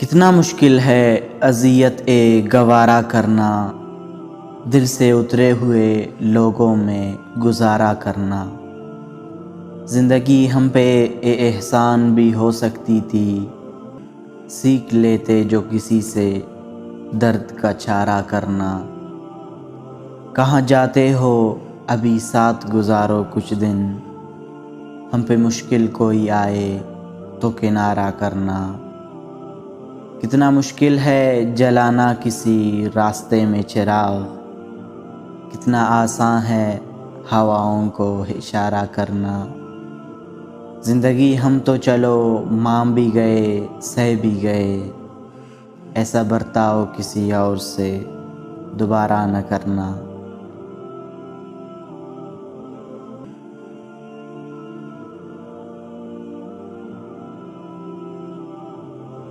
कितना मुश्किल है अज़ियत ए गवारा करना, दिल से उतरे हुए लोगों में गुजारा करना। ज़िंदगी हम पे एहसान भी हो सकती थी, सीख लेते जो किसी से दर्द का चारा करना। कहाँ जाते हो अभी साथ गुजारो कुछ दिन, हम पे मुश्किल कोई आए तो किनारा करना। कितना मुश्किल है जलाना किसी रास्ते में चिराग, कितना आसान है हवाओं को इशारा करना। ज़िंदगी हम तो चलो मान भी गए सह भी गए, ऐसा बर्ताव किसी और से दोबारा न करना।